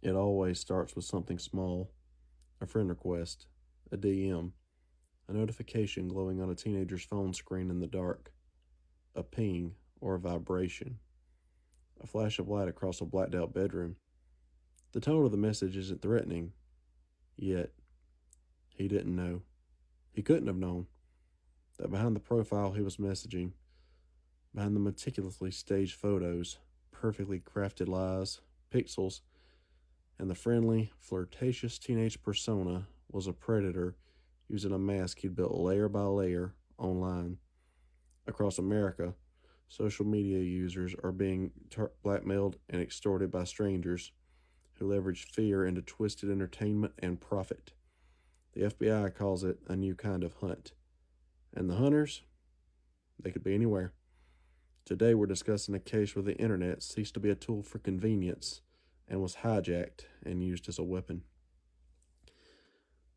It always starts with something small: a friend request, a DM, a notification glowing on a teenager's phone screen in the dark, a ping or a vibration, a flash of light across a blacked out bedroom. The tone of the message isn't threatening, yet he didn't know. He couldn't have known that behind the profile he was messaging, behind the meticulously staged photos, perfectly crafted lies, pixels, and the friendly, flirtatious teenage persona was a predator using a mask he'd built layer by layer online. Across America, social media users are being blackmailed and extorted by strangers who leverage fear into twisted entertainment and profit. The FBI calls it a new kind of hunt. And the hunters, they could be anywhere. Today we're discussing a case where the internet ceased to be a tool for convenience and was hijacked and used as a weapon.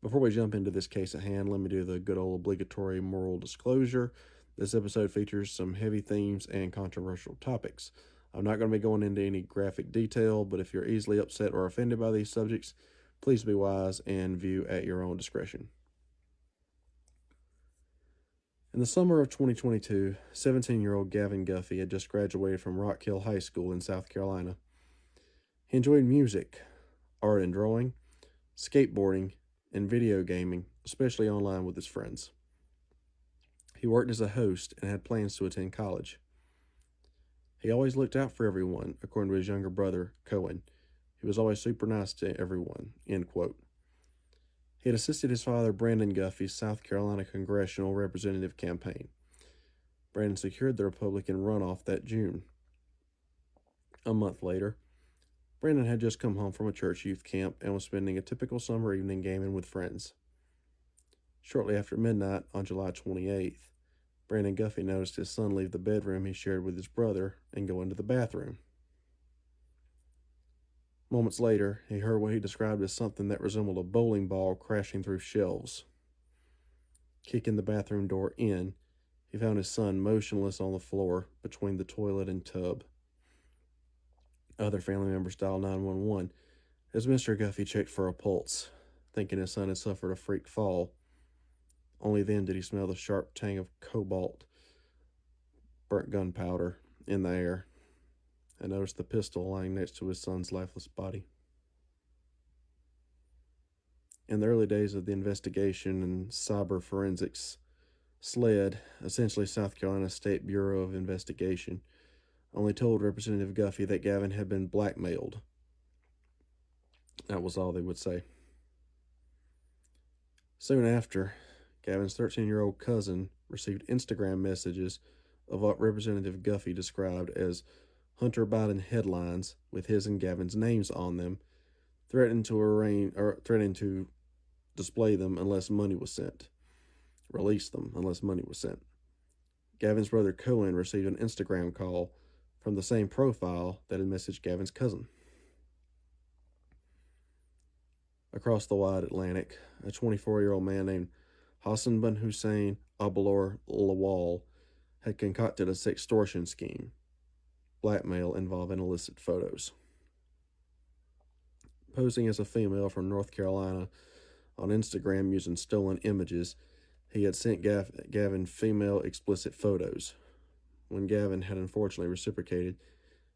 Before we jump into this case at hand, let me do the good old obligatory moral disclosure. This episode features some heavy themes and controversial topics. I'm not going to be going into any graphic detail, but if you're easily upset or offended by these subjects, please be wise and view at your own discretion. In the summer of 2022, 17-year-old Gavin Guffey had just graduated from Rock Hill High School in South Carolina. He enjoyed music, art and drawing, skateboarding, and video gaming, especially online with his friends. He worked as a host and had plans to attend college. He always looked out for everyone, according to his younger brother, Cohen. He was always super nice to everyone, end quote. He had assisted his father, Brandon Guffey's South Carolina congressional representative campaign. Brandon secured the Republican runoff that June. A month later, Brandon had just come home from a church youth camp and was spending a typical summer evening gaming with friends. Shortly after midnight on July 28th, Brandon Guffey noticed his son leave the bedroom he shared with his brother and go into the bathroom. Moments later, he heard what he described as something that resembled a bowling ball crashing through shelves. Kicking the bathroom door in, he found his son motionless on the floor between the toilet and tub. Other family members dialed 911 as Mr. Guffey checked for a pulse, thinking his son had suffered a freak fall. Only then did he smell the sharp tang of cobalt, burnt gunpowder, in the air, and noticed the pistol lying next to his son's lifeless body. In the early days of the investigation and cyber forensics, SLED, essentially South Carolina State Bureau of Investigation, only told Representative Guffey that Gavin had been blackmailed. That was all they would say. Soon after, Gavin's 13-year-old cousin received Instagram messages of what Representative Guffey described as Hunter Biden headlines with his and Gavin's names on them, threatening to display them unless money was sent. Release them unless money was sent. Gavin's brother Cohen received an Instagram call from the same profile that had messaged Gavin's cousin. Across the wide Atlantic, a 24-year-old man named Hassan bin Hussein Abalor Lawal had concocted a sextortion scheme, blackmail involving illicit photos. Posing as a female from North Carolina on Instagram using stolen images, he had sent Gavin female explicit photos. When Gavin had unfortunately reciprocated,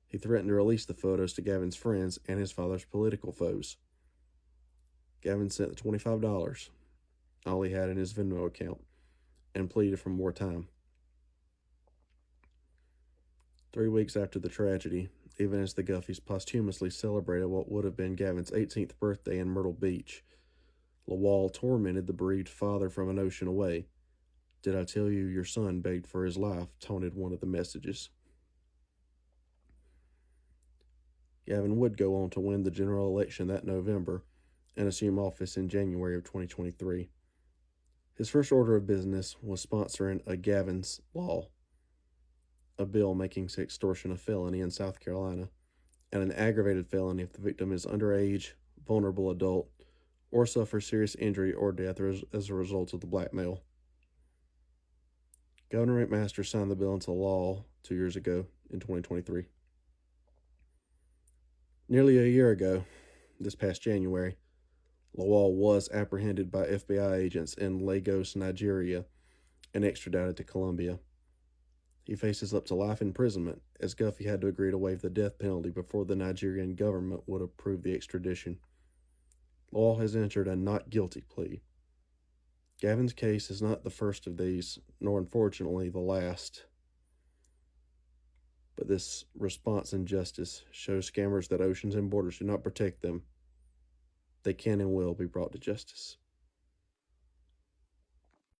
he threatened to release the photos to Gavin's friends and his father's political foes. Gavin sent the $25, all he had in his Venmo account, and pleaded for more time. 3 weeks after the tragedy, even as the Guffeys posthumously celebrated what would have been Gavin's 18th birthday in Myrtle Beach, Lawal tormented the bereaved father from an ocean away. "Did I tell you your son begged for his life?" taunted one of the messages. Gavin would go on to win the general election that November and assume office in January of 2023. His first order of business was sponsoring a Gavin's Law, a bill making sextortion a felony in South Carolina, and an aggravated felony if the victim is underage, vulnerable adult, or suffers serious injury or death as a result of the blackmail. Governor McMaster signed the bill into law 2 years ago in 2023. Nearly a year ago, this past January, Lawal was apprehended by FBI agents in Lagos, Nigeria, and extradited to Colombia. He faces up to life imprisonment, as Guffey had to agree to waive the death penalty before the Nigerian government would approve the extradition. Lawal has entered a not guilty plea. Gavin's case is not the first of these, nor unfortunately the last. But this response and justice shows scammers that oceans and borders do not protect them. They can and will be brought to justice.